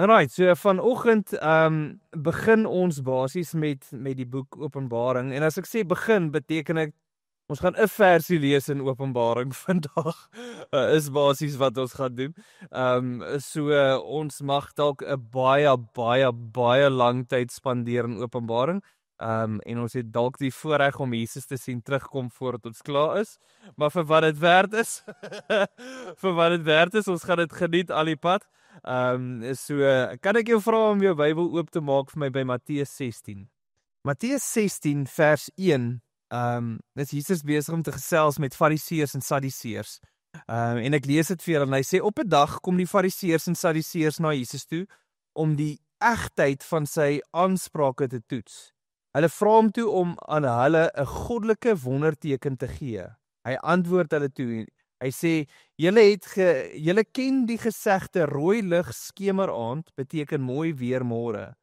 Alright, so vanoggend begin ons basies met die boek Openbaring. En as ek sê begin, beteken ek ons gaan 'n versie lees in Openbaring vandag. Is basies wat ons gaan doen. Ons mag dalk 'n baie lang tyd spandeer in Openbaring. En ons het dalk die voorreg om Jesus te sien terugkom voordat ons klaar is. Maar vir wat dit werd is, ons gaan dit geniet al die pad. Kan ek jou vra om jou Bybel oop te maak vir my by Matteus 16. Matteus 16 vers 1, is Jesus besig om te gesels met Fariseërs en Sadduseërs. En ek lees dit vir julle en hy sê op 'n dag kom die Fariseërs en Sadduseërs na Jesus toe om die egtheid van sy aansprake te toets. Hulle vra hom toe om aan hulle 'n goddelike wonderteken te gee. Hy antwoord hulle toe. Hy sê, julle ken die gesegde rooi lig skemeraand beteken mooi weer môre.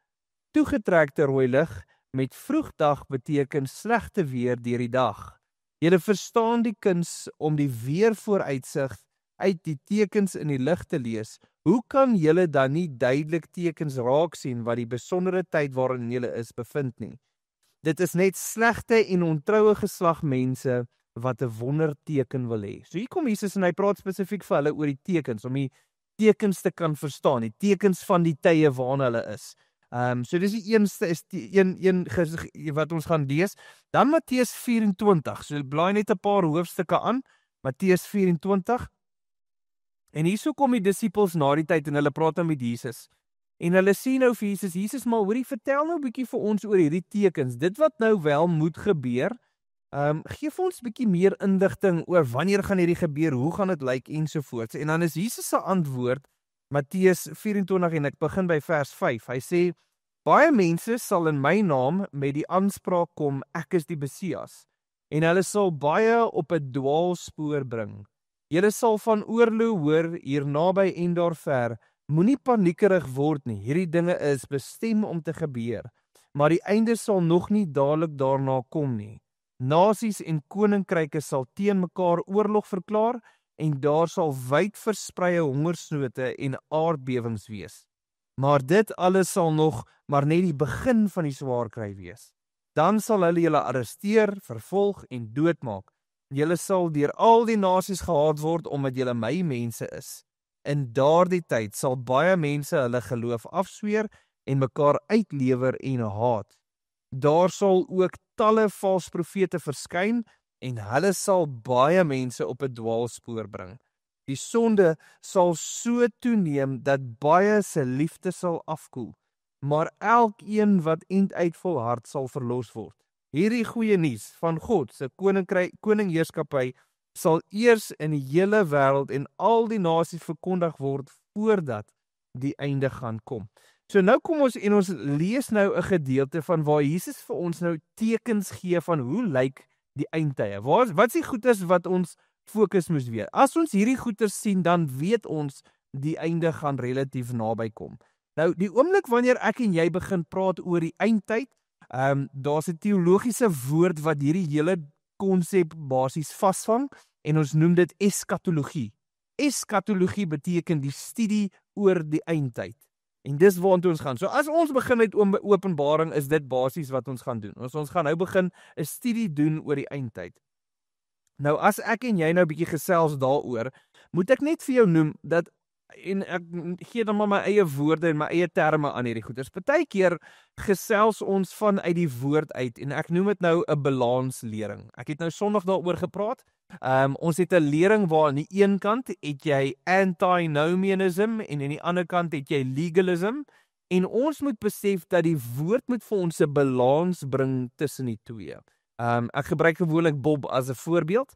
Toegetrekte rooi lig met vroegdag beteken slegte weer deur die dag. Julle verstaan die kuns om die weervooruitsig uit die tekens in die lig te lees. Hoe kan julle dan nie duidelik tekens raak sien wat die besondere tyd waarin julle is bevind nie? Dit is net slegte en ontroue geslag mense wat 'n wonderteken wil hê. So hier kom Jesus en hy praat spesifiek vir hulle oor die tekens, om die tekens te kan verstaan, die tekens van die tye waarna hulle is. So dis die eerste is die een wat ons gaan lees. Dan Matteus 24. So blaai net 'n paar hoofstukke aan. Matteus 24. En hierso kom die disippels na die tyd en hulle praat dan met Jesus. En hulle sê nou vir Jesus, maar hoorie, vertel nou 'n bietjie vir ons oor hierdie tekens. Dit wat nou wel moet gebeur. Gee vir ons 'n bietjie meer inligting oor wanneer gaan hierdie gebeur, hoe gaan dit lyk ensovoorts. En dan is Jesus se antwoord Matteus 24 en ek begin by vers 5. Hy sê, baie mense sal in my naam met die aanspraak kom, ek is die Messias. En hulle sal baie op 'n dwaalspoor bring. Julle sal van oorlog hoor hier naby en daar ver. Moenie paniekerig word nie. Hierdie dinge is bestem om te gebeur, maar die einde sal nog nie dadelik daarna kom nie. Nasies en koninkryke sal teen mekaar oorlog verklaar en daar sal wyd verspreide hongersnote en aardbewings wees. Maar dit alles sal nog maar net die begin van die swaar kry wees. Dan sal hulle julle arresteer, vervolg en doodmaak. Julle sal deur al die nasies gehaat word omdat julle my mense is. In daardie tyd sal baie mense hulle geloof afsweer en mekaar uitlewer en haat. Daar sal ook talle valse profete verskyn en hulle sal baie mense op 'n dwaalspoor bring. Die sonde sal so toeneem dat baie se liefde sal afkoel, maar elkeen wat einduit volhard sal verlos word. Hierdie goeie nuus van God se koningheerskappy sal eers in die hele wêreld en al die nasies verkondig word voordat die einde gaan kom. So nou kom ons en ons lees nou 'n gedeelte van waar Jesus vir ons nou tekens gee van hoe lyk die eindtye. Wat is die goeders wat ons fokus moes wees? As ons hierdie goeders sien, dan weet ons die einde gaan relatief naby kom. Nou die oomblik wanneer ek en jy begin praat oor die eindtyd, daar's 'n teologiese woord wat hierdie hele konsep basies vasvang en ons noem dit eskatologie. Eskatologie beteken die studie oor die eindtyd. En dis waartoe ons gaan. So as ons begin met Openbaring, is dit basies wat ons gaan doen. Ons gaan nou begin 'n studie doen oor die eindtyd. Nou as ek en jy nou 'n bietjie gesels daaroor, moet ek net vir jou noem dat, en ek gee dan maar my eie woorde en my eie terme aan hierdie goeders. Partykeer gesels ons vanuit die woord uit en ek noem dit nou 'n balanslering. Ek het nou Sondag daaroor gepraat. Ons het 'n lering waar aan die een kant het jy antinomianism en aan die ander kant het jy legalism. En ons moet besef dat die woord moet vir ons 'n balans bring tussen die twee. Ek gebruik gewoonlik Bob as 'n voorbeeld.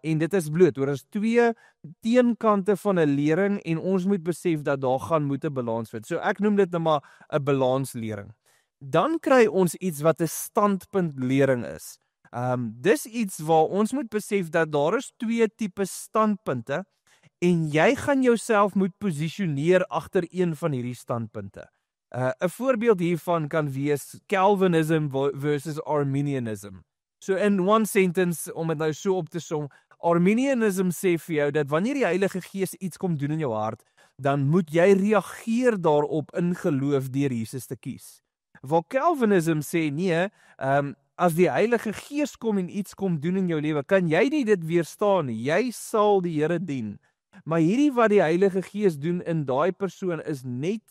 En dit is bloot oor as twee teenkante van 'n lering en ons moet besef dat daar moet 'n balans wees. So ek noem dit nou maar 'n balanslering. Dan kry ons iets wat 'n standpuntlering is. Dis iets waar ons moet besef dat daar is twee tipe standpunte en jy gaan jouself moet posisioneer agter een van hierdie standpunte. 'n voorbeeld hiervan kan wees Calvinism versus Arminianism. So in one sentence, om dit nou so op te som, Arminianism sê vir jou dat wanneer die Heilige Gees iets kom doen in jou hart, dan moet jy reageer daarop in geloof deur Jesus te kies. Waar Calvinism sê nee, as die Heilige Gees kom en iets kom doen in jou lewe, kan jy nie dit weerstaan nie. Jy sal die Here dien. Maar hierdie wat die Heilige Gees doen in daai persoon is net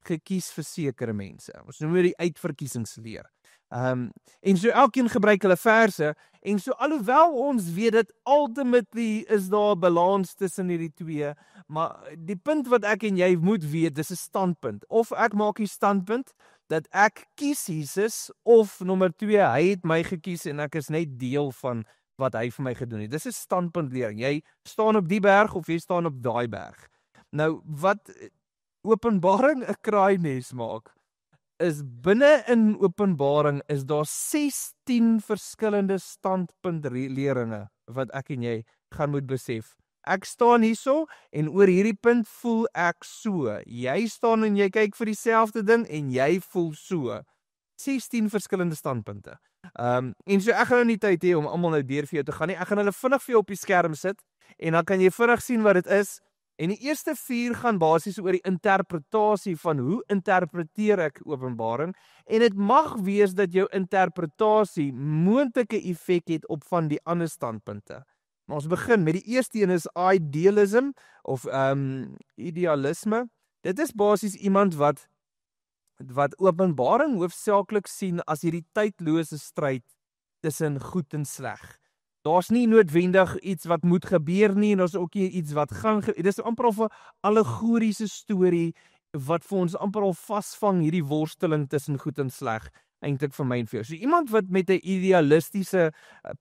gekies vir sekere mense. Ons noem dit die uitverkiesingsleer. En so elkeen gebruik hulle verse, en so alhoewel ons weet dat ultimately is daar 'n balans tussen hierdie twee, maar die punt wat ek en jy moet weet, dis 'n standpunt. Of ek maak die standpunt dat ek kies Jesus, of nommer 2, hy het my gekies en ek is net deel van wat hy vir my gedoen het. Dis 'n standpuntlering. Jy staan op die berg of jy staan op daai berg. Nou, wat Openbaring 'n kraaines maak, is binne in Openbaring is daar 16 verskillende standpuntleringe wat ek en jy gaan moet besef. Ek staan hierso en oor hierdie punt voel ek so. Jy staan en jy kyk vir dieselfde ding en jy voel so. 16 verskillende standpunte. En so ek gaan nou nie tyd hê om almal nou deur vir jou te gaan nie. Ek gaan hulle vinnig vir jou op die skerm sit en dan kan jy vinnig sien wat dit is. En die eerste 4 gaan basies oor die interpretasie van hoe interpreteer ek Openbaring, en dit mag wees dat jou interpretasie moontlike effek het op van die ander standpunte. Maar ons begin met die eerste een is idealism of idealisme. Dit is basies iemand wat Openbaring hoofsaaklik sien as hierdie tydlose stryd tussen goed en sleg. Daar's nie noodwendig iets wat moet gebeur nie, en daar's ook nie iets wat gaan gebeur. Dit is amper of 'n allegoriese storie wat vir ons amper al vasvang hierdie worsteling tussen goed en sleg, eintlik vir my en vir jou. So iemand wat met 'n idealistiese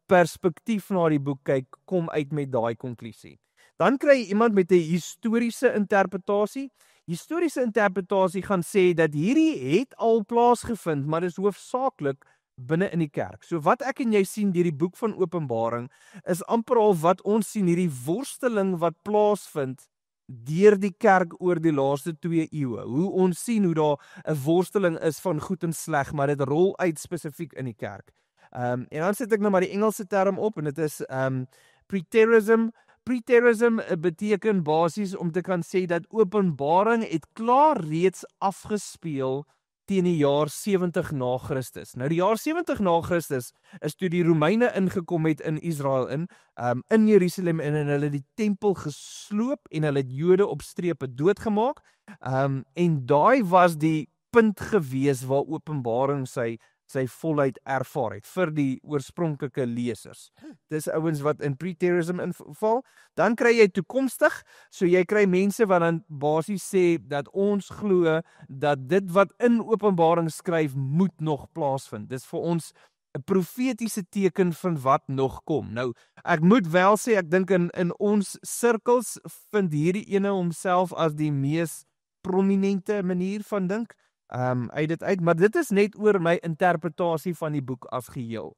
perspektief na die boek kyk, kom uit met daai konklusie. Dan kry jy iemand met 'n historiese interpretasie. Historiese interpretasie gaan sê dat hierdie het al plaasgevind, maar dis hoofsaaklik binne in die kerk. So wat ek en jy sien deur die boek van Openbaring is amper al wat ons sien, hierdie worsteling wat plaasvind deur die kerk oor die laaste 2 eeue. Hoe ons sien hoe daar 'n worsteling is van goed en sleg, maar dit rol uit spesifiek in die kerk. En dan sit ek nou maar die Engelse term op en dit is preterism. Preterism beteken basies om te kan sê dat Openbaring het klaar reeds afgespeel teen die jaar 70 na Christus. Nou die jaar 70 na Christus is toe die Romeine ingekom het in Israel in Jerusalem en hulle die tempel gesloop en hulle het Jode op strepe doodgemaak. En daai was die punt gewees waar Openbaring sy volheid ervaar het vir die oorspronklike lesers. Dis ouens wat in preterism inval. Dan kry jy toekomstig, so jy kry mense wat dan basies sê dat ons glo dat dit wat in Openbaring skryf moet nog plaasvind. Dis vir ons 'n profetiese teken van wat nog kom. Nou, ek moet wel sê, ek dink in ons sirkels vind hierdie ene homself as die mees prominente manier van dink. Uit dit uit, maar dit is net oor my interpretasie van die boek as geheel.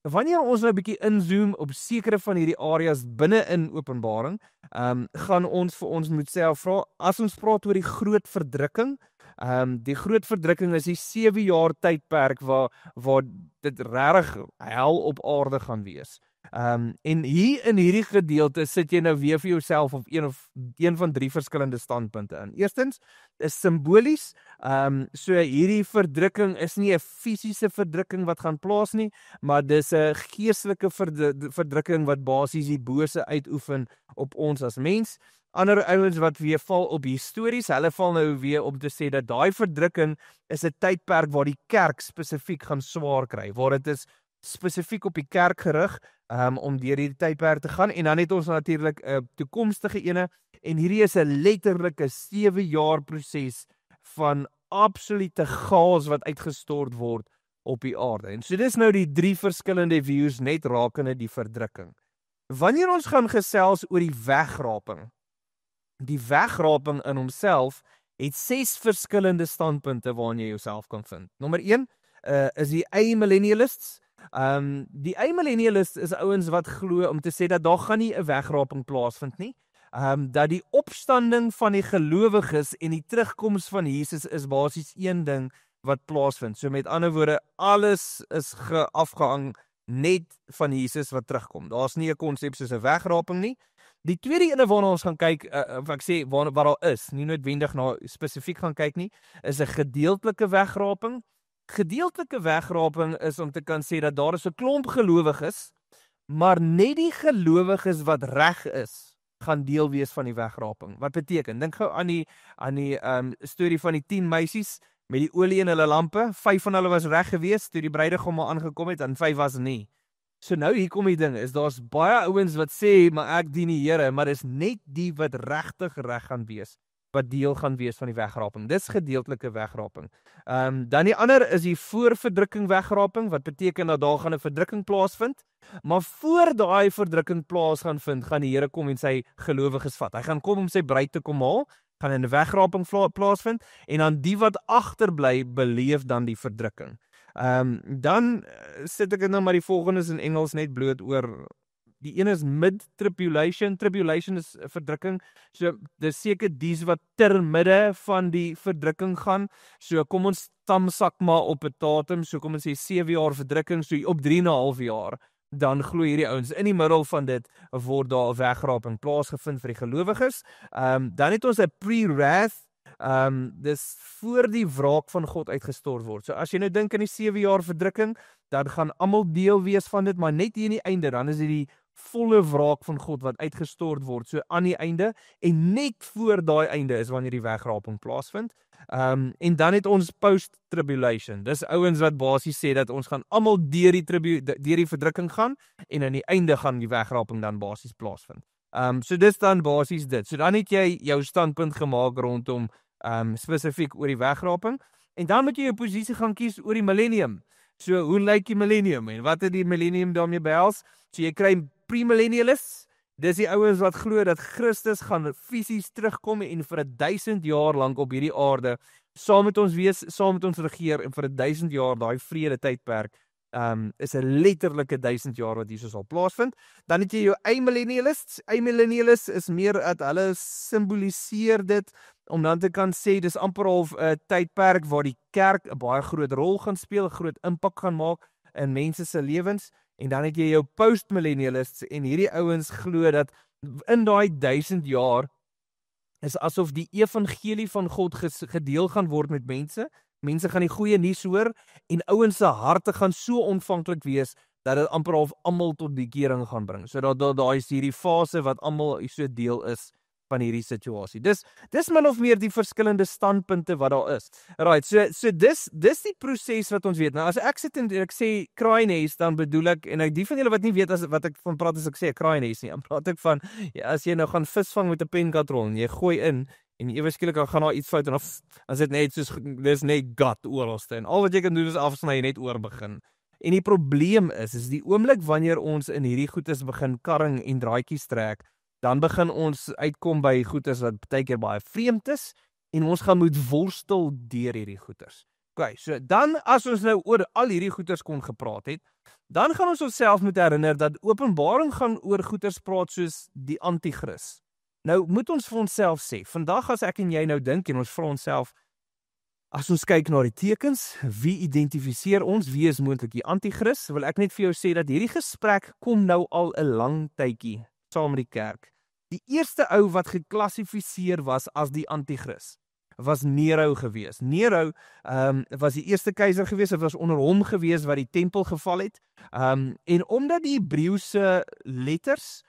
Wanneer ons nou 'n bietjie inzoom op sekere van hierdie areas binne in Openbaring, gaan ons vir ons moet self vra, as ons praat oor die groot verdrukking, die groot verdrukking is die 7 jaar tydperk waar dit regtig hel op aarde gaan wees. En hier in hierdie gedeelte sit jy nou weer vir jouself op een van 3 verskillende standpunte in. Eerstens is simbolies, so hierdie verdrukking is nie 'n fisiese verdrukking wat gaan plaas nie, maar dis 'n geestelike verdrukking wat basies die bose uitoefen op ons as mens. Ander ouens wat weer val op histories, hulle val nou weer om te sê dat daai verdrukking is 'n tydperk waar die kerk spesifiek gaan swaar kry, waar dit is spesifiek op die kerk gerig, om deur hierdie tydperk te gaan. En dan het ons natuurlik 'n toekomstige ene, en hierdie is 'n letterlike 7 jaar proses van absolute chaos wat uitgestort word op die aarde. En so dis nou die 3 verskillende views net rakende die verdrukking. Wanneer ons gaan gesels oor die wegraping, die wegraping in homself het 6 verskillende standpunte waarin jy jouself kan vind. Nommer 1 is die amillennialists. Die amillennialists is ouens wat glo om te sê dat daar gaan nie 'n wegraping plaasvind nie. Dat die opstanding van die gelowiges en die terugkoms van Jesus is basies een ding wat plaasvind. So met ander woorde, alles is afgehang net van Jesus wat terugkom. Daar's nie 'n konsep soos 'n wegraping nie. Die tweede ene waarna ons gaan kyk, of ek sê waar daar is, nie noodwendig na spesifiek gaan kyk nie, is 'n gedeeltelike wegraping. Gedeeltelike wegraping is om te kan sê dat daar is 'n klomp gelowiges, maar net die gelowiges wat reg is, gaan deel wees van die wegraping. Wat beteken? Dink gou aan die storie van die 10 meisies met die olie in hulle lampe. 5 van hulle was reg geweest toe die bruidegom al aangekom het en 5 was nie. So nou hier kom die ding, daar's baie ouens wat sê, maar ek dien die Here, maar dis net die wat regtig reg gaan wees, wat deel gaan wees van die wegraping. Dis gedeeltelike wegraping. Dan die ander is die voorverdrukking wegraping, wat beteken dat daar gaan 'n verdrukking plaasvind, maar voor daai verdrukking plaas gaan vind, gaan die Here kom en sy gelowiges vat. Hy gaan kom om sy bruid te kom haal, gaan 'n wegraping plaasvind, en dan die wat agterbly, beleef dan die verdrukking. Dan sit ek nou maar die volgende is in Engels net bloot oor. Die een is mid-tribulation. Tribulation is verdrukking. So dis seker dies wat ter midde van die verdrukking gaan. So kom ons tamsak maar op 'n datum. So kom ons sê 7 jaar verdrukking, so op 3,5 jaar. Dan glo hierdie ouens in die middel van dit word daar 'n wegraping plaasgevind vir die gelowiges. Dan het ons 'n pre-wrath. Dis voor die wraak van God uitgestort word. So as jy nou dink aan die 7 jaar verdrukking, dan gaan almal deel wees van dit, maar net hier in die einde, dan is dit die volle wraak van God wat uitgestort word, so aan die einde, en net voor daai einde is wanneer die wegraping plaasvind. En dan het ons post-tribulation. Dis ouens wat basies sê dat ons gaan almal deur die verdrukking gaan, en aan die einde gaan die wegraping dan basies plaasvind. So dis dan basies dit. So dan het jy jou standpunt gemaak rondom spesifiek oor die wegraping, en dan moet jy jou posisie gaan kies oor die millennium. So hoe lyk die millennium en wat het die millennium daarmee behels? So jy kry premillennialists. Dis die ouens wat glo dat Christus gaan fisies terugkom en vir 1000 jaar lank op hierdie aarde saam met ons wees, saam met ons regeer, en vir 1000 jaar daai vrede tydperk is 'n letterlike 1000 jaar wat hierso sal plaasvind. Dan het jy jou amillennialists. Amillennialists is meer dat hulle simboliseer dit om dan te kan sê dis amper half 'n tydperk waar die kerk 'n baie groot rol gaan speel, 'n groot impak gaan maak in mense se lewens. En dan het jy jou postmillennialists, en hierdie ouens glo dat in daai 1000 jaar is asof die evangelie van God gedeel gaan word met mense. Mense gaan die goeie nuus hoor, en ouens se harte gaan so ontvanklik wees dat dit amper half almal tot bekering gaan bring. So daar is hierdie fase wat almal so deel is van hierdie situasie. Dis min of meer die verskillende standpunte wat daar is. Right, so dis die proses wat ons weet. Nou as ek sit en ek sê kraaienhuis, dan bedoel ek, en die van julle wat nie weet wat ek van praat as ek sê kraaienhuis nie, dan praat ek van as jy nou gaan visvang met 'n penkatrol en jy gooi in en ewe skielik gaan daar iets fout en as dit net soos dis net gat oralste en al wat jy kan doen is afsny en net oor begin. En die probleem is die oomblik wanneer ons in hierdie goedes begin karring en draadjies trek, dan begin ons uitkom by goeders wat baie keer baie vreemd is, en ons gaan moet worstel deur hierdie goeders. Okay, so dan as ons nou oor al hierdie goeders kon gepraat het, dan gaan ons onsself moet herinner dat Openbaring gaan oor goeders praat soos die anti-kris. Nou moet ons vir onsself sê, vandag as ek en jy nou dink en ons vra onsself, as ons kyk na die tekens, wie identifiseer ons, wie is moontlik die anti-kris, wil ek net vir jou sê dat hierdie gesprek kom nou al 'n lang tydjie saam met die kerk. Die eerste ou wat geklassifiseer was as die anti-kris was Nero gewees. Nero was die eerste keiser gewees, het was onder hom gewees wat die tempel geval het. En omdat die Hebreëse letters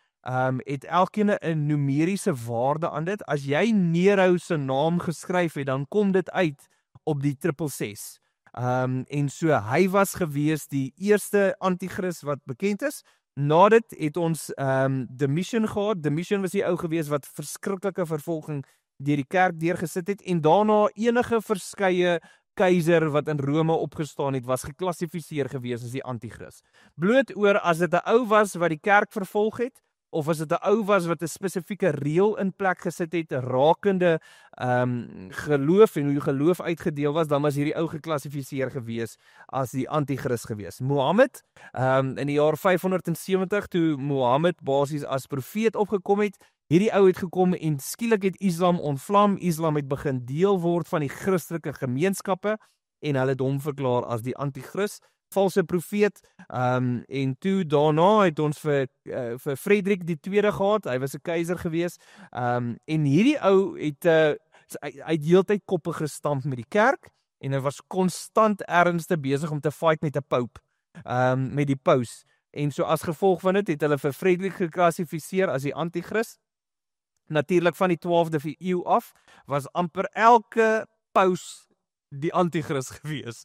het elkeen 'n numeriese waarde aan dit. As jy Nero se naam geskryf het, dan kom dit uit op die 666. En so hy was gewees die eerste anti-kris wat bekend is. Na dit het ons Domitian gehad. Domitian was die ou gewees wat verskriklike vervolging deur die kerk deurgesit het, en daarna enige verskeie keiser wat in Rome opgestaan het, was geklassifiseer gewees as die anti-kris. Bloot oor as dit 'n ou was wat die kerk vervolg het, of as dit 'n ou was wat 'n spesifieke reël in plek gesit het, rakende geloof en hoe geloof uitgedeel was, dan was hierdie ou geklassifiseer gewees as die anti-kris gewees. Mohammed, in die jaar 570, toe Mohammed basies as profeet opgekom het, hierdie ou het gekom en skielik het Islam ontvlam. Islam het begin deel word van die Christelike gemeenskappe, en hulle het hom verklaar as die anti-kris. valse profeet, en toe daarna het ons vir Frederik die tweede gehad, hy was 'n keiser gewees, en hierdie ou het hy het heeltyd koppe gestamp met die kerk, en hy was konstant ernstig besig om te fight met 'n pope, met die paus, en so as gevolg van dit het hulle vir Frederik geklassifiseer as die antichrist. Natuurlik van die 12de eeu af, was amper elke paus die antichrist gewees.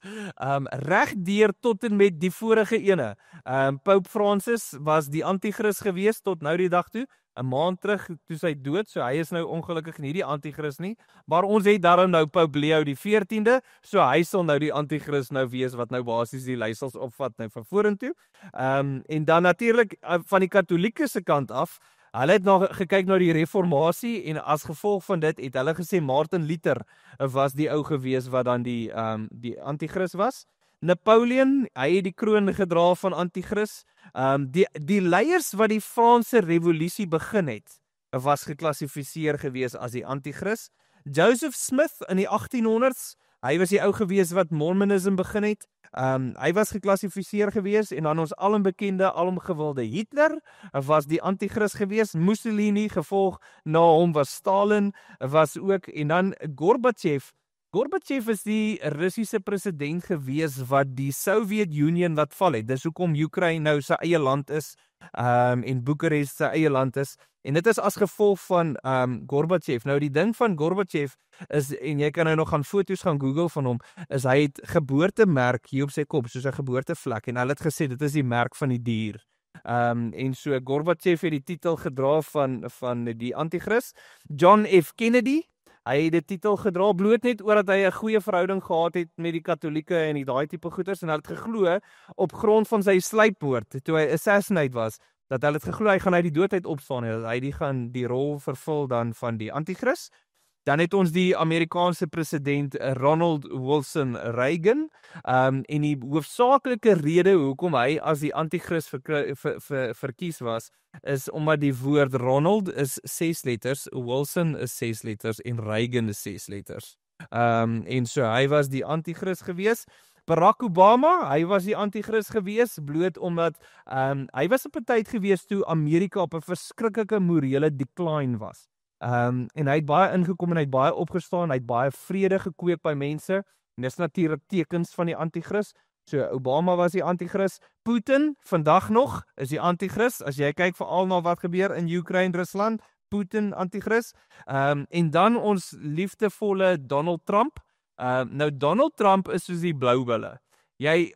Reg deur tot en met die vorige ene. Pope Francis was die antichrist gewees tot nou die dag toe, 'n maand terug toe sy dood, so hy is nou ongelukkig nie die antichrist nie, maar ons het daarom nou Pope Leo die 14de, so hy sal nou die antichrist nou wees wat nou basies die leiersels opvat nou van vorentoe. En dan natuurlik van die katolieke se kant af, hulle het gekyk na die reformatie en as gevolg van dit het hulle gesê Martin Luther was die ou gewees wat dan die antichrist was. Napoleon, hy het die kroon gedra van antichrist. Die leiers wat die Franse revolusie begin het, was geklassifiseer gewees as die antichrist. Joseph Smith in die 1800s, hy was die ou gewees wat Mormonism begin het. Hy was geklassifiseer gewees en dan ons alom gewilde Hitler was die antichrist gewees. Mussolini gevolg na hom was Stalin was ook, en dan Gorbachev is die Russiese president gewees wat die Soviet Union laat val het. Dis hoekom Oekraïne nou sy eie land is, en Boekarest sy eie land is. En dit is as gevolg van Gorbachev. Nou die ding van Gorbachev is, en jy kan nou nog gaan foto's gaan Google van hom, is hy het geboortemerk hier op sy kop, soos 'n geboortevlek, en hulle het gesê dit is die merk van die dier. En so Gorbachev het die titel gedra van die antichrist. John F. Kennedy, hy het die titel gedra bloot net oor dat hy 'n goeie verhouding gehad het met die katolieke en die daai tipe goeters, en hulle het geglo op grond van sy sluipmoord toe hy assassinate was, dat hulle het geglo hy gaan uit die dood uit opstaan en dat hy gaan die rol vervul dan van die antichrist. Dan het ons die Amerikaanse president Ronald Wilson Reagan, en die hoofsaaklike rede hoekom hy as die antichrist verkies was, is omdat die woord Ronald is 6 letters, Wilson is 6 letters en Reagan is 6 letters. En so hy was die antichrist gewees. Barack Obama, hy was die antichrist gewees, bloot omdat hy was op 'n tyd gewees toe Amerika op 'n verskriklike morele decline was. En hy het baie ingekom en hy het baie opgestaan, hy het baie vrede gekweek by mense, en dis natuurlik tekens van die antichrist. So Obama was die antichrist. Putin, vandag nog, is die antichrist, as jy kyk veral na wat gebeur in Oekraïne, Rusland, Putin antichrist. En dan ons liefdevolle Donald Trump. Nou Donald Trump is soos die blauwille. Jy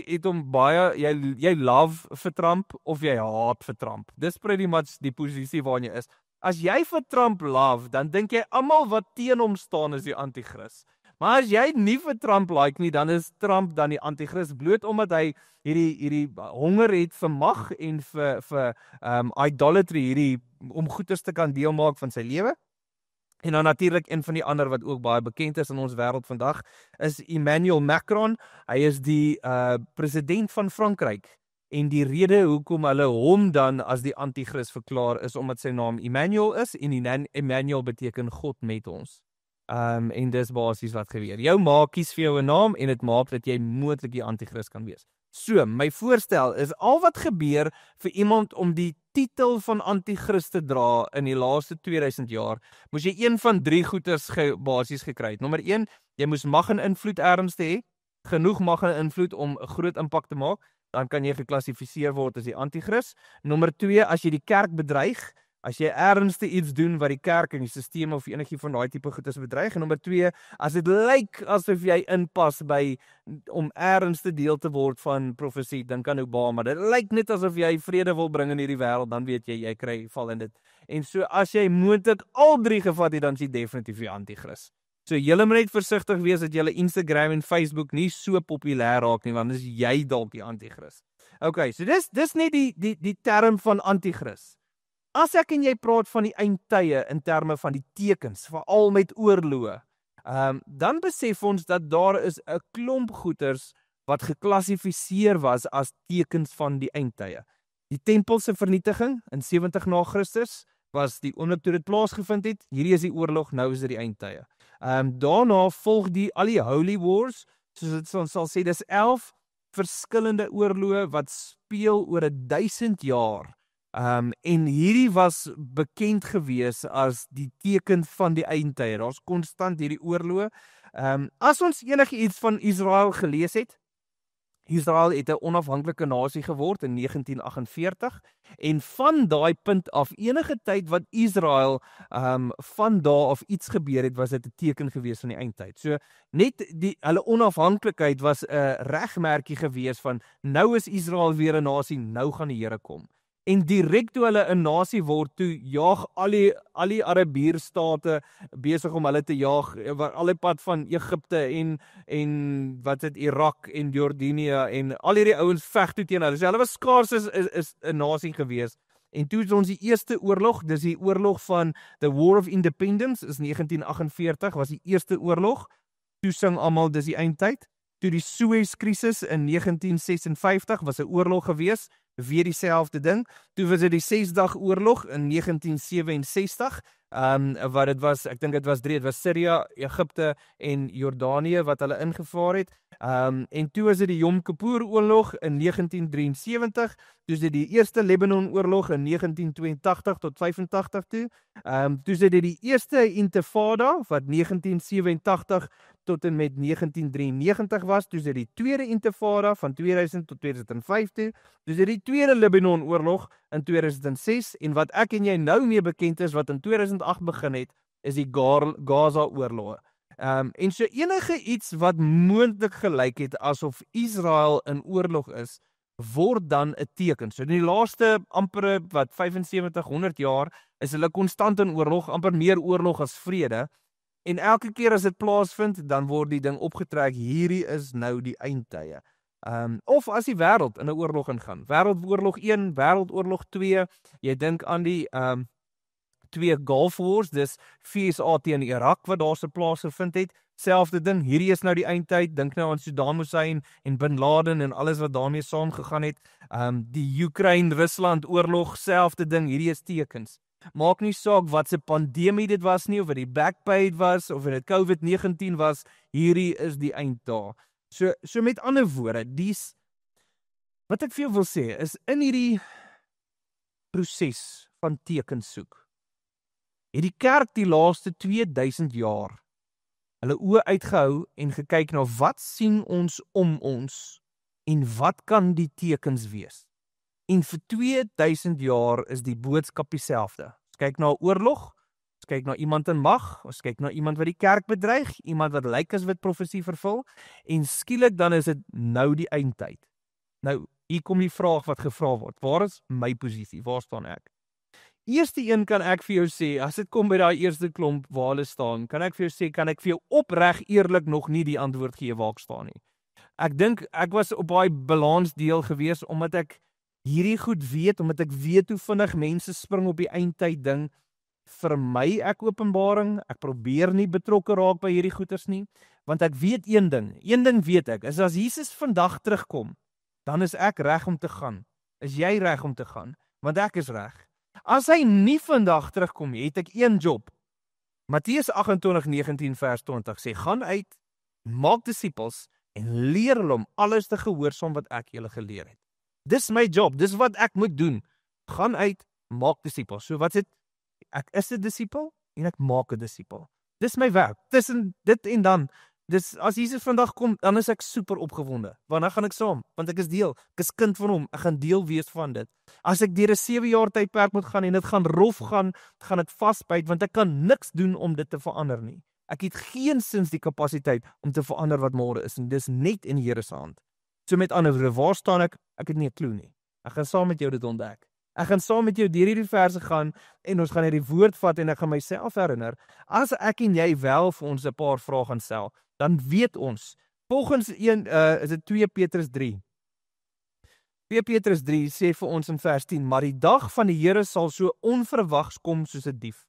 het hom baie, jy love vir Trump, of jy haat vir Trump. Dis pretty much die posisie waarin jy is. As jy vir Trump love, dan dink jy almal wat teen hom staan is die antichrist. Maar as jy nie vir Trump like nie, dan is Trump dan die antichrist, bloot omdat hy hierdie honger het vir mag en vir idolatry, om goeders te kan deel maak van sy lewe. En dan natuurlik een van die ander wat ook baie bekend is in ons wêreld vandag, is Emmanuel Macron. Hy is die president van Frankryk. En die rede hoekom hulle hom dan as die antichrist verklaar is omdat sy naam Emmanuel is, en Emmanuel beteken God met ons. En dis basies wat gebeur. Jou ma kies vir jou 'n naam en dit maak dat jy moontlik die antichrist kan wees. So, my voorstel is al wat gebeur vir iemand om die titel van antichrist te dra in die laaste 2000 jaar, moes jy een van 3 goeders basies gekry het. Nommer 1, jy moes mag en invloed ergens hê, genoeg mag en invloed om 'n groot impak te maak, dan kan jy geklassifiseer word as die antichrist. Nommer 2, as jy die kerk bedreig, as jy ernstig iets doen wat die kerk en die stelsel of enigie van daai tipe goed is bedreig. En nommer 2, as dit lyk asof jy inpas by om ernstig deel te word van profesie, dan kan Obama. Dit lyk net asof jy vrede wil bring in hierdie wêreld, dan weet jy kry val in dit. En so as jy moontlik al 3 gevat het, dan is jy definitief die antichrist. So julle moet net versigtig wees dat julle Instagram en Facebook nie so populêr raak nie, want dis jy dalk die antichrist. Okay, so dis net die term van antichrist. As ek en jy praat van die eindtye in terme van die tekens, veral met oorloë, dan besef ons dat daar is 'n klomp goeters wat geklassifiseer was as tekens van die eindtye. Die tempel se vernietiging in 70 na Christus was die oomblik toe dit plaasgevind het. Hierdie is die oorlog, nou is dit die eindtye. Daarna volg al die holy wars, soos dit ons sal sê, dis 11 verskillende oorloë wat speel oor 1000 jaar. En hierdie was bekend gewees as die teken van die eindtye. Daar's konstant hierdie oorloë. As ons enigiets van Israel gelees het, Israel het 'n onafhanklike nasie geword in 1948 en van daai punt af enige tyd wat Israel van daar af iets gebeur het, was dit 'n teken gewees van die eindtyd. So net hulle onafhanklikheid was 'n regmerkie gewees van nou is Israel weer 'n nasie, nou gaan die Here kom. En direk toe hulle 'n nasie word, toe jaag al die Arabiere-state besig om hulle te jaag, al die pad van Egipte en wat het Irak en Jordanië en al hierdie ouens veg toe teen hulle. So hulle was skaars is 'n nasie gewees. En toe het ons die eerste oorlog, dis die oorlog van the War of Independence, is 1948, was die eerste oorlog. Toe sing almal dis die eindtyd. Toe die Suez-krisis in 1956 was 'n oorlog gewees, weer dieselfde ding. Toe was dit die 6-dag oorlog in 1967, wat dit was, ek dink dit was 3, dit was Syrië, Egipte en Jordanië wat hulle ingevaar het. En toe was dit die Yom Kippur oorlog in 1973, toe is dit die eerste Lebanon oorlog in 1982 tot 85 toe. Toe is dit die eerste Intifada wat 1987 tot en met 1993 was, toe is dit die tweede Intifada van 2000 tot 2005 toe. Toe is dit die tweede Lebanon oorlog in 2006 en wat ek en jy nou mee bekend is wat in 2008 begin het, is die Gaza oorlog. En so enige iets wat moontlik gelyk het asof Israel in oorlog is, word dan 'n teken. So in die laaste amper 75-100 jaar is hulle konstant in oorlog, amper meer oorlog as vrede. En elke keer as dit plaasvind, dan word die ding opgetrek, hierdie is nou die eindtye. Of as die wêreld in 'n oorlog ingaan. Wêreldoorlog 1, Wêreldoorlog 2, jy dink aan die twee Gulf Wars, dis VSA teen Irak wat daar se plaas gevind het. Selfde ding, hierdie is nou die eindtyd. Dink nou aan Saddam Hussein en Bin Laden en alles wat daarmee saamgegaan het. Die Oekraïne-Rusland oorlog, selfde ding, hierdie is tekens. Maak nie saak wat se pandemie dit was nie, of dit die backpaid was, of dit COVID-19 was, hierdie is die einddae. So met ander woorde, wat ek vir jou wil sê, is in hierdie proses van tekens soek, het die kerk die laaste 2000 jaar hulle oë uitgehou en gekyk na wat sien ons om ons en wat kan die tekens wees. En vir 2000 jaar is die boodskap dieselfde. Ons kyk na 'n oorlog, ons kyk na iemand in mag, ons kyk na iemand wat die kerk bedreig, iemand wat lyk as wat profesie vervul, en skielik dan is dit nou die eindtyd. Nou, hier kom die vraag wat gevra word. Waar is my posisie? Waar staan ek? Eerste een kan ek vir jou sê, as dit kom by daai eerste klomp waar hulle staan, kan ek vir jou sê, kan ek vir jou opreg eerlik nog nie die antwoord gee waar ek staan nie. Ek dink ek was op daai balansdeel gewees omdat ek hierdie goed weet, omdat ek weet hoe vinnig mense spring op die eindtyd ding. Vir my ek Openbaring, ek probeer nie betrokke raak by hierdie goeters nie, want ek weet een ding weet ek, is as Jesus vandag terugkom, dan is ek reg om te gaan. Is jy reg om te gaan? Want ek is reg. As hy nie vandag terugkom, het ek een job. Matteus 28:19 vers 20 sê, gaan uit, maak disippels en leer hulle om alles te gehoorsaam wat ek julle geleer het. Dis my job, dis wat ek moet doen. Gaan uit, maak disippels. So wat is dit? Ek is 'n disipel en ek maak 'n disipel. Dis my werk. Tussen dit en dan, dis as Jesus vandag kom, dan is ek super opgewonde. Want dan gaan ek saam, want ek is deel. Ek is kind van hom. Ek gaan deel wees van dit. As ek deur 'n 7 jaar tydperk moet gaan en dit gaan rof gaan dit vasbyt, want ek kan niks doen om dit te verander nie. Ek het geensins die kapasiteit om te verander wat môre is en dis net in die Here se hand. So met ander woorde, waar staan ek? Ek het nie 'n klou nie. Ek gaan saam met jou dit ontdek. Ek gaan saam met jou deur hierdie verse gaan en ons gaan hierdie woord vat en ek gaan myself herinner. As ek en jy wel vir ons 'n paar vrae gaan stel, dan weet ons. Volgens is dit 2 Petrus 3. 2 Petrus 3 sê vir ons in vers 10, maar die dag van die Here sal so onverwags kom soos 'n dief.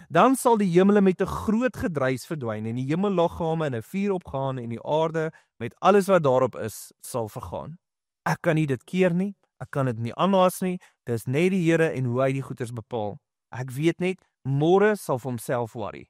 Dan sal die hemele met 'n groot gedruis verdwyn en die hemelliggame in 'n vuur opgaan en die aarde met alles wat daarop is, sal vergaan. Ek kan nie dit keer nie, ek kan dit nie aanhaas nie, dis net die Here en hoe hy die goeders bepaal. Ek weet net, môre sal vir homself worry.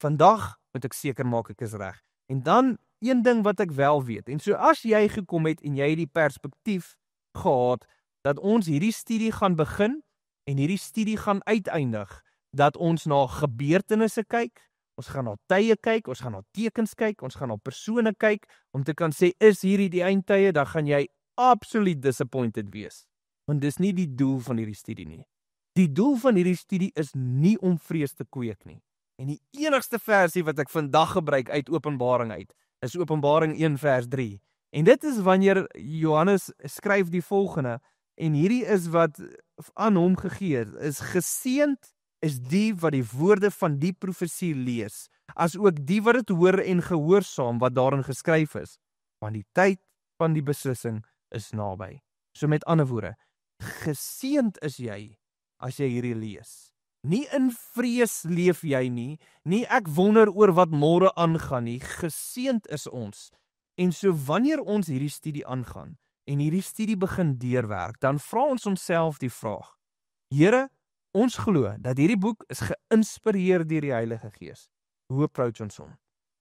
Vandag moet ek seker maak ek is reg. En dan een ding wat ek wel weet, en so as jy gekom het en jy het die perspektief gehad, dat ons hierdie studie gaan begin, en hierdie studie gaan uiteindig, dat ons na gebeurtenisse kyk, ons gaan na tye kyk, ons gaan na tekens kyk, ons gaan na persone kyk, om te kan sê, is hierdie die eindtye, dan gaan jy absoluut disappointed wees. Want dis nie die doel van hierdie studie nie. Die doel van hierdie studie is nie om vrees te kweek nie. En die enigste versie wat ek vandag gebruik uit Openbaring uit, is Openbaring 1 vers 3. En dit is wanneer Johannes skryf die volgende, en hierdie is wat aan hom gegee is, geseënd is die wat die woorde van die profesie lees, as ook die wat dit hoor en gehoorsaam wat daarin geskryf is, want die tyd van die beslissing is naby. So met ander woorde, geseënd is jy as jy hierdie lees. Nie in vrees leef jy nie ek wonder oor wat môre aangaan nie, geseënd is ons. En so wanneer ons hierdie studie aangaan, en hierdie studie begin deurwerk, dan vra ons onsself die vraag, Here, ons glo dat hierdie boek is geïnspireer deur die Heilige Gees. Hoe approach ons hom?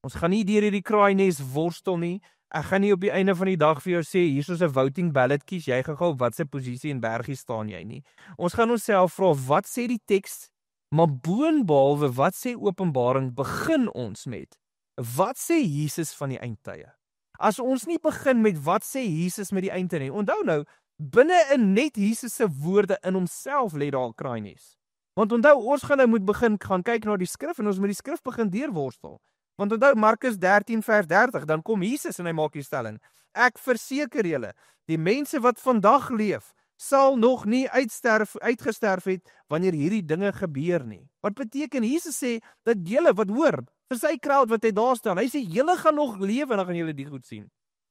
Ons gaan nie deur hierdie kraaines worstel nie. Ek gaan nie op die einde van die dag vir jou sê, hier is 'n voting ballot, kies jy gou op watse posisie en bergie staan jy nie. Ons gaan onsself vra, wat sê die teks? Maar boonbehalwe wat sê Openbaring, begin ons met, wat sê Jesus van die eindtye? As ons nie begin met wat sê Jesus met die eindtye nie, onthou nou, binne in net Jesus se woorde in homself lê daar kraaies. Want onthou, ons gaan nou moet begin gaan kyk na die skrif en ons moet die skrif begin deurworstel. Want onthou Markus 13 vers 30, dan kom Jesus en hy maak die stelling. Ek verseker julle, die mense wat vandag leef, sal nog nie uitgesterf het wanneer hierdie dinge gebeur nie. Wat beteken Jesus sê dat julle wat hoor, vir sy crowd wat hy daar staan, hy sê julle gaan nog lewe en dan gaan julle dit goed sien.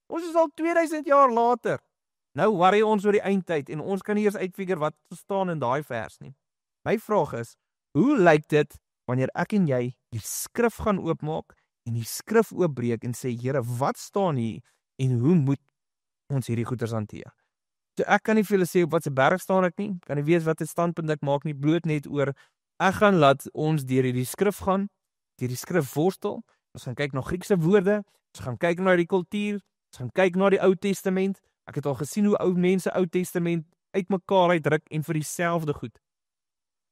Ons is al 2000 jaar later. Nou worry ons oor die eindtyd en ons kan nie eers uitfigure wat staan in daai vers nie. My vraag is, hoe lyk dit wanneer ek en jy die skrif gaan oopmaak en die skrif oopbreek en sê, Here, wat staan hier en hoe moet ons hierdie goeders hanteer? So ek kan nie vir julle sê op watse berg staan ek nie, kan nie weet wat 'n standpunt ek maak nie, bloot net oor, ek gaan laat ons deur hierdie skrif gaan, deur die skrif worstel, ons gaan kyk na Griekse woorde, ons gaan kyk na die kultuur, ons gaan kyk na die Ou Testament, ek het al gesien hoe ou mense Ou Testament uitmekaar uitdruk en vir dieselfde goed.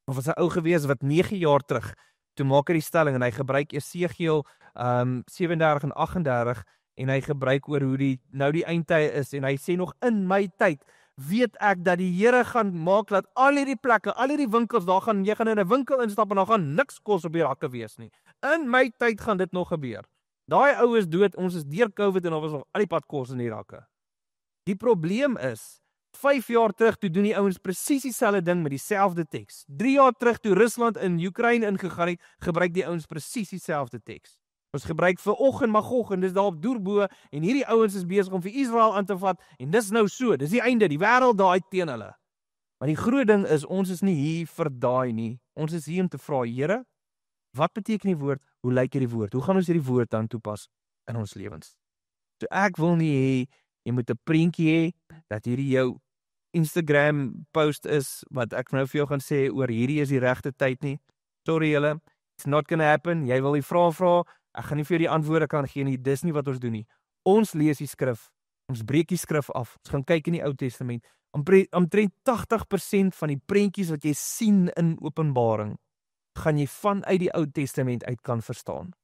Of was 'n ou gewees wat 9 jaar terug, toe maak hy die stelling en hy gebruik Esegiel 37 en 38 en hy gebruik oor hoe die eindtye is en hy sê nog in my tyd weet ek dat die Here gaan maak dat al hierdie plekke, al hierdie winkels, jy gaan in 'n winkel instap en daar gaan niks kos op die rakke wees nie. In my tyd gaan dit nog gebeur. Daai ou is dood, ons is deur COVID en daar was nog al die pad kos in die rakke. Die probleem is, 5 jaar terug toe doen die ouens presies dieselfde ding met dieselfde teks. 3 jaar terug toe Rusland in Oekraïne ingegaan het, gebruik die ouens presies dieselfde teks. Ons gebruik vir Gog en Magog en dis daar op Doorbo en hierdie ouens is besig om vir Israel aan te vat en dis nou so, dis die einde, die wêreld daai teen hulle. Maar die groot ding is, ons is nie hier vir daai nie. Ons is hier om te vra, Here, wat beteken die woord? Hoe lyk hierdie woord? Hoe gaan ons hierdie woord dan toepas in ons lewens? So ek wil nie hê jy moet 'n prentjie hê dat hierdie jou Instagram post is wat ek nou vir jou gaan sê oor hierdie is die regte tyd nie. Sorry julle, it's not gonna happen. Jy wil die vrae vra, ek gaan nie vir jou die antwoorde kan gee nie. Dis nie wat ons doen nie. Ons lees die skrif. Ons breek die skrif af. Ons gaan kyk in die Ou Testament. Omtrent 80% van die prentjies wat jy sien in Openbaring, gaan jy vanuit die Ou Testament uit kan verstaan.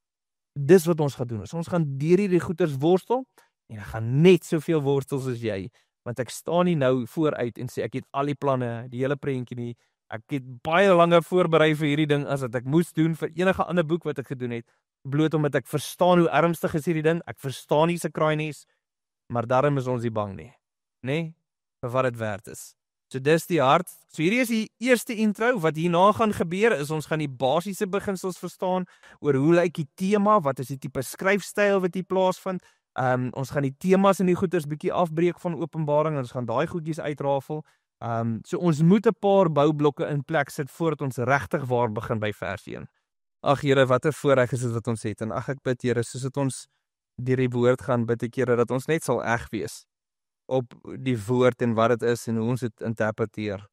Dis wat ons gaan doen. Ons gaan deur hierdie goeters worstel en ek gaan net soveel worstel soos jy, want ek staan nie nou vooruit en sê ek het al die planne, die hele prentjie nie. Ek het baie langer voorberei vir hierdie ding as wat ek moes doen vir enige ander boek wat ek gedoen het, bloot omdat ek verstaan hoe ernstig is hierdie ding. Ek verstaan nie se kraaies, maar daarom is ons nie bang nie, nê? Vir wat dit werd is. So dis die hart. So hierdie is die eerste intro. Wat hierna gaan gebeur is ons gaan die basiese beginsels verstaan oor hoe lyk die tema, wat is die tipe skryfstyl wat hier plaasvind. Ons gaan die temas en die goeders bietjie afbreek van Openbaring en ons gaan daai goedjies uitrafel. So ons moet 'n paar boublokke in plek sit voordat ons regtig waar begin by vers 1. Ag Here, wat 'n voorreg is dit wat ons het. En ag ek bid Here, soos dit ons deur die woord gaan, bid ek Here dat ons net sal eg wees op die woord en wat dit is en hoe ons dit interpreteer.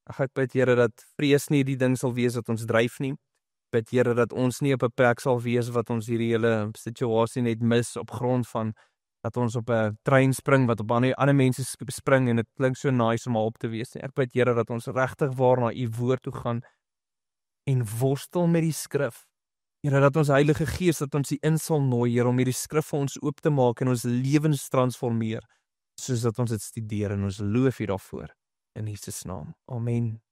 Ag ek bid Here dat vrees nie die ding sal wees wat ons dryf nie. bid Here dat ons nie op 'n plek sal wees wat ons hierdie hele situasie net mis op grond van dat ons op 'n trein spring wat op ander mense spring en dit klink so nice om op te wees. Ek bid Here dat ons regtig waar na u woord toe gaan en worstel met die skrif. Here, dat ons Heilige Gees dat ons u in sal nooi, Here, om hierdie skrif vir ons oop te maak en ons lewens transformeer, soos dat ons dit studeer en ons loof u daarvoor in Jesus naam. Amen.